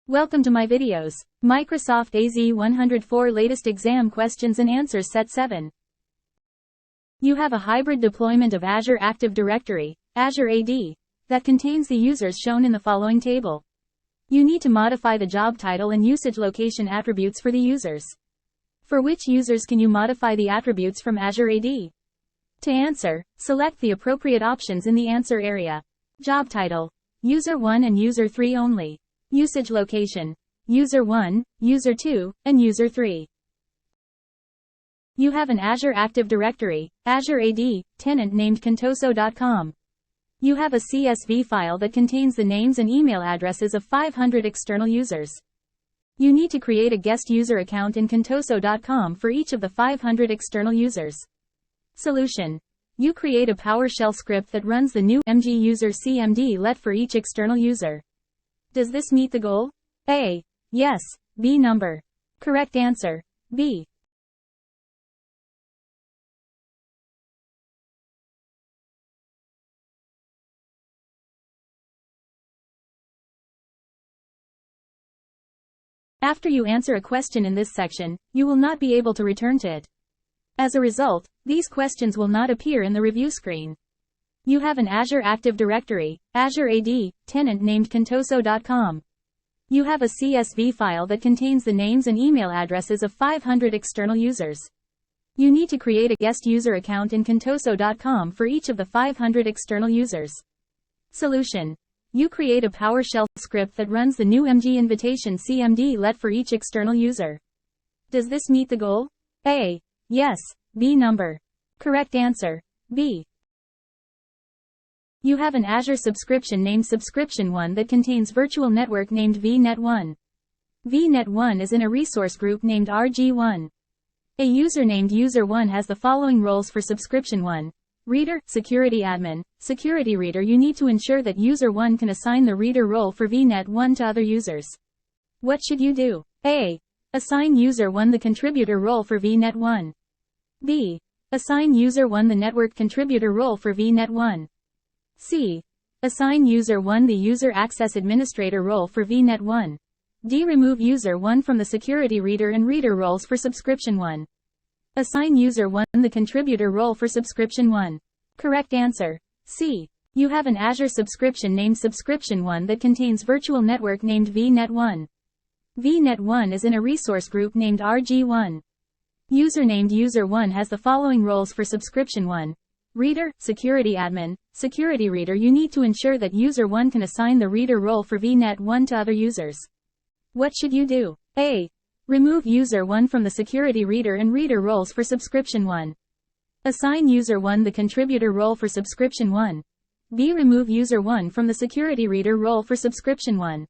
Welcome to my videos. Microsoft AZ-104 latest exam questions and answers set 7. You have a hybrid deployment of Azure Active Directory, Azure AD, that contains the users shown in the following table. You need to modify the job title and usage location attributes for the users. For which users can you modify the attributes from Azure AD? To answer, select the appropriate options in the answer area. Job title, User 1 and User 3 only. Usage location, User 1, User 2, and User 3. You have an Azure Active Directory, Azure AD, tenant named contoso.com. You have a CSV file that contains the names and email addresses of 500 external users. You need to create a guest user account in contoso.com for each of the 500 external users. Solution. You create a PowerShell script that runs the new mg user cmd let for each external user. Does this meet the goal? A. Yes. B. Number. Correct answer. B. After you answer a question in this section, you will not be able to return to it. As a result, these questions will not appear in the review screen. You have an Azure Active Directory, Azure AD, tenant named contoso.com. You have a CSV file that contains the names and email addresses of 500 external users. You need to create a guest user account in contoso.com for each of the 500 external users. Solution. You create a PowerShell script that runs the new mg invitation cmd let for each external user. Does this meet the goal? A. Yes. B. Number. Correct answer. B. You have an Azure subscription named Subscription 1 that contains virtual network named VNet1. VNet1 is in a resource group named RG1. A user named User1 has the following roles for Subscription 1. Reader, Security Admin, Security Reader. You need to ensure that User1 can assign the reader role for VNet1 to other users. What should you do? A. Assign User1 the contributor role for VNet1. B. Assign User1 the network contributor role for VNet1. C. Assign User1 the User Access Administrator role for VNet1. D. Remove User1 from the Security Reader and Reader roles for Subscription 1. Assign User1 the Contributor role for Subscription 1. Correct answer. C. You have an Azure subscription named Subscription 1 that contains virtual network named VNet1. VNet1 is in a resource group named RG1. User named User1 has the following roles for Subscription 1. Reader, Security Admin, Security Reader. You need to ensure that User1 can assign the reader role for VNet1 to other users. What should you do? A. Remove User1 from the Security Reader and Reader roles for Subscription 1. Assign User1 the Contributor role for Subscription 1. B. Remove User1 from the Security Reader role for Subscription 1.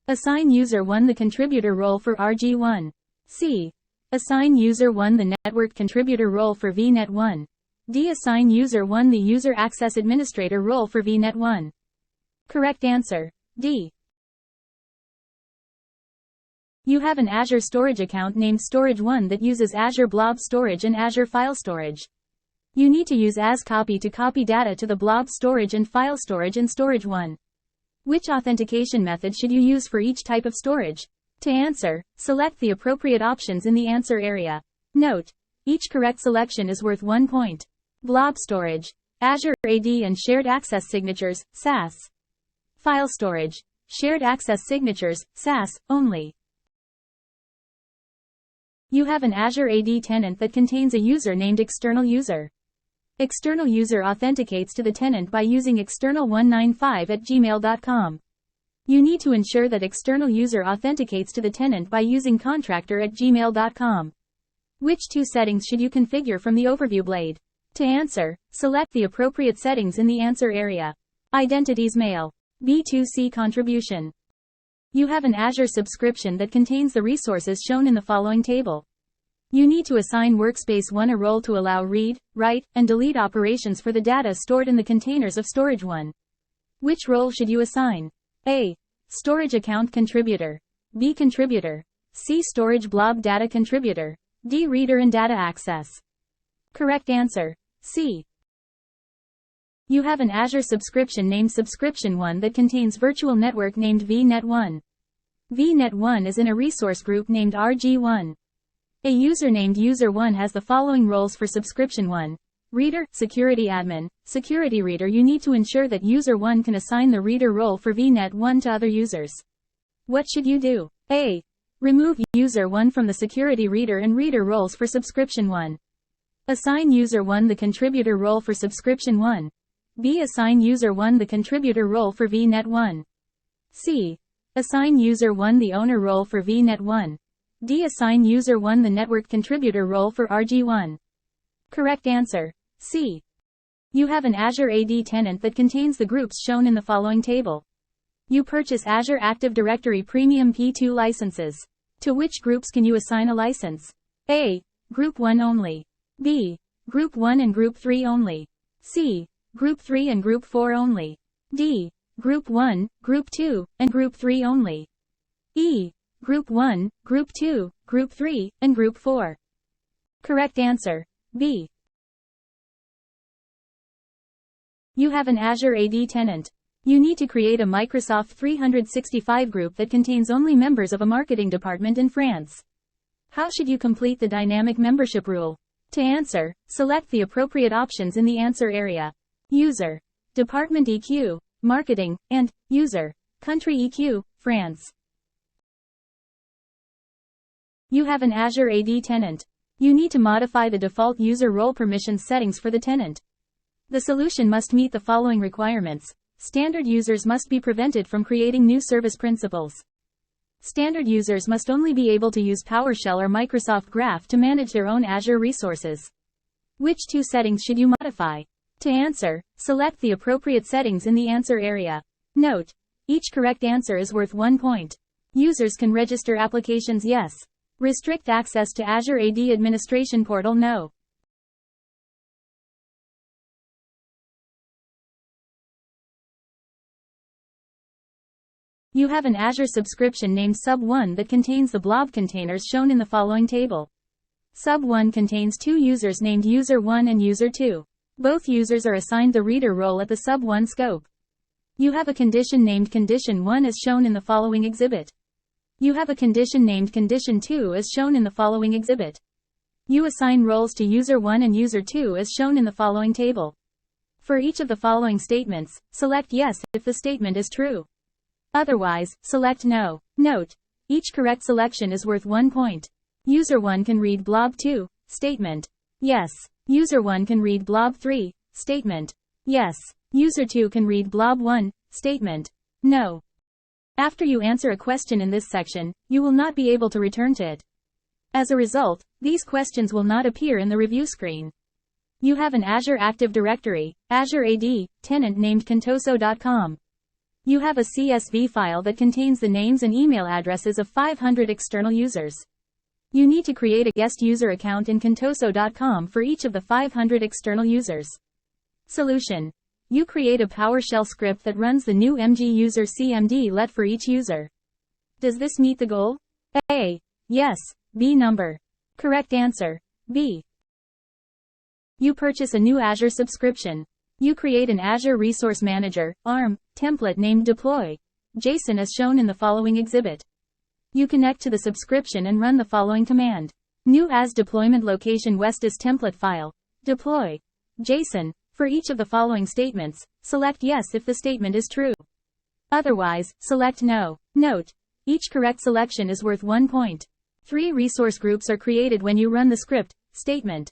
Assign User1 the Contributor role for RG1. C. Assign User1 the Network Contributor role for VNet1. D. Assign User1 the User Access Administrator role for VNet1. Correct answer. D. You have an Azure storage account named Storage1 that uses Azure Blob Storage and Azure File Storage. You need to use AzCopy to copy data to the Blob Storage and File Storage in Storage1. Which authentication method should you use for each type of storage? To answer, select the appropriate options in the answer area. Note: each correct selection is worth 1 point. Blob Storage, Azure AD and Shared Access Signatures, SAS. File Storage, Shared Access Signatures, SAS, only. You have an Azure AD tenant that contains a user named External User. External User authenticates to the tenant by using external195@gmail.com. You need to ensure that External User authenticates to the tenant by using contractor@gmail.com. Which two settings should you configure from the overview blade? To answer, select the appropriate settings in the answer area. Identities Mail. B2C Contribution. You have an Azure subscription that contains the resources shown in the following table. You need to assign Workspace 1 a role to allow read, write, and delete operations for the data stored in the containers of Storage 1. Which role should you assign? A. Storage Account Contributor. B. Contributor. C. Storage Blob Data Contributor. D. Reader and Data Access. Correct answer. C. You have an Azure subscription named Subscription 1 that contains virtual network named VNet1. VNet1 is in a resource group named RG1. A user named user1 has the following roles for subscription 1. Reader, security admin, security reader. You need to ensure that user 1 can assign the reader role for VNet1 to other users. What should you do? A. Remove user 1 from the security reader and reader roles for subscription 1. Assign user 1 the contributor role for subscription 1. B. Assign user 1 the contributor role for VNet1. C. Assign user 1 the owner role for VNet1. D. Assign user 1 the network contributor role for RG1. Correct answer. C. You have an Azure AD tenant that contains the groups shown in the following table. You purchase Azure Active Directory Premium P2 licenses. To which groups can you assign a license? A. Group 1 only. B. Group 1 and Group 3 only. C. Group 3 and Group 4 only. D. Group 1, Group 2, and Group 3 only. E. Group 1, Group 2, Group 3, and Group 4. Correct answer. B. You have an Azure AD tenant. You need to create a Microsoft 365 group that contains only members of a marketing department in France. How should you complete the dynamic membership rule? To answer, select the appropriate options in the answer area. User, Department EQ, Marketing, and User, Country EQ, France. You have an Azure AD tenant. You need to modify the default user role permissions settings for the tenant. The solution must meet the following requirements. Standard users must be prevented from creating new service principals. Standard users must only be able to use PowerShell or Microsoft Graph to manage their own Azure resources. Which two settings should you modify? To answer, select the appropriate settings in the answer area. Note: each correct answer is worth 1 point. Users can register applications yes. Restrict access to Azure AD Administration Portal no. You have an Azure subscription named Sub1 that contains the blob containers shown in the following table. Sub1 contains two users named User1 and User2. Both users are assigned the reader role at the Sub1 scope. You have a condition named Condition1 as shown in the following exhibit. You have a condition named Condition2 as shown in the following exhibit. You assign roles to User1 and User2 as shown in the following table. For each of the following statements, select yes if the statement is true. Otherwise, select no. Note: each correct selection is worth 1 point. User1 can read blob2, statement. Yes. User1 can read blob3, statement. Yes. User2 can read blob1, statement. No. After you answer a question in this section, you will not be able to return to it. As a result, these questions will not appear in the review screen. You have an Azure Active Directory, Azure AD, tenant named contoso.com. You have a CSV file that contains the names and email addresses of 500 external users. You need to create a guest user account in contoso.com for each of the 500 external users. Solution: you create a PowerShell script that runs the new MG user CMD let for each user. Does this meet the goal? A. Yes. B. Number. Correct answer. B. You purchase a new Azure subscription. You create an Azure Resource Manager, ARM, template named deploy.json as shown in the following exhibit. You connect to the subscription and run the following command. New as deployment location westis template file. Deploy.json. For each of the following statements, select yes if the statement is true. Otherwise, select no. Note: each correct selection is worth 1 point. 3 resource groups are created when you run the script, statement.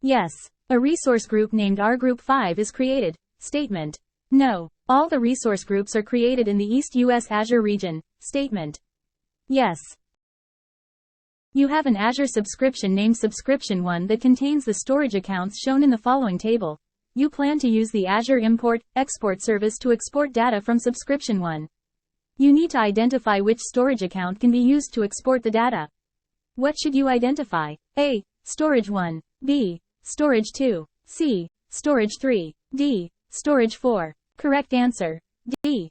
Yes. A resource group named rgroup5 is created, statement. No. All the resource groups are created in the East US Azure region, statement. Yes. You have an Azure subscription named Subscription1 that contains the storage accounts shown in the following table. You plan to use the Azure Import/Export service to export data from Subscription1. You need to identify which storage account can be used to export the data. What should you identify? A. Storage 1. B. Storage 2. C. Storage 3. D. Storage 4. Correct answer. D.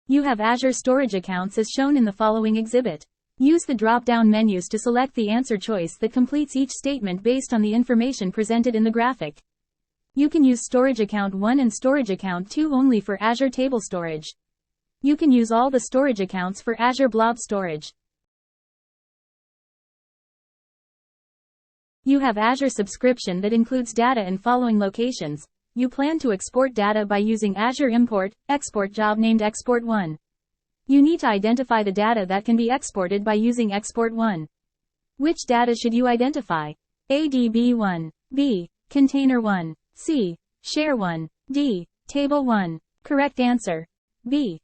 You have Azure storage accounts as shown in the following exhibit. Use the drop-down menus to select the answer choice that completes each statement based on the information presented in the graphic. You can use Storage Account 1 and Storage Account 2 only for Azure Table Storage. You can use all the storage accounts for Azure Blob Storage. You have Azure subscription that includes data in following locations. You plan to export data by using Azure Export job named Export1. You need to identify the data that can be exported by using Export1. Which data should you identify? A. DB1. B. Container1. C. Share1. D. Table1. Correct answer. B.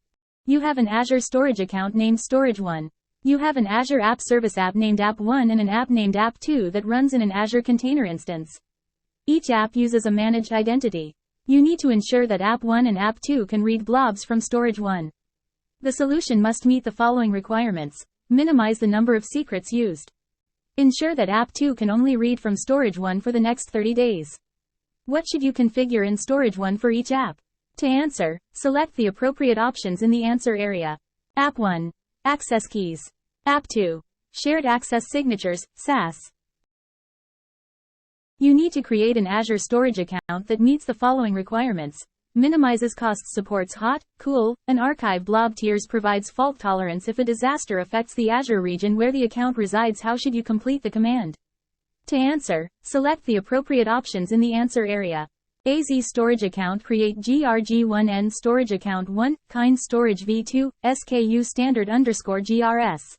You have an Azure storage account named Storage1. You have an Azure App Service app named App1 and an app named App2 that runs in an Azure container instance. Each app uses a managed identity. You need to ensure that App1 and App2 can read blobs from Storage1. The solution must meet the following requirements. Minimize the number of secrets used. Ensure that App2 can only read from Storage1 for the next 30 days. What should you configure in Storage1 for each app? To answer, select the appropriate options in the answer area. App1. Access keys. App2. Shared access signatures, SAS. You need to create an Azure storage account that meets the following requirements. Minimizes costs, supports hot, cool, and archive blob tiers, provides fault tolerance if a disaster affects the Azure region where the account resides. How should you complete the command? To answer, select the appropriate options in the answer area. AZ storage account, create grg1n storage account 1, kind storage v2, SKU standard_GRS.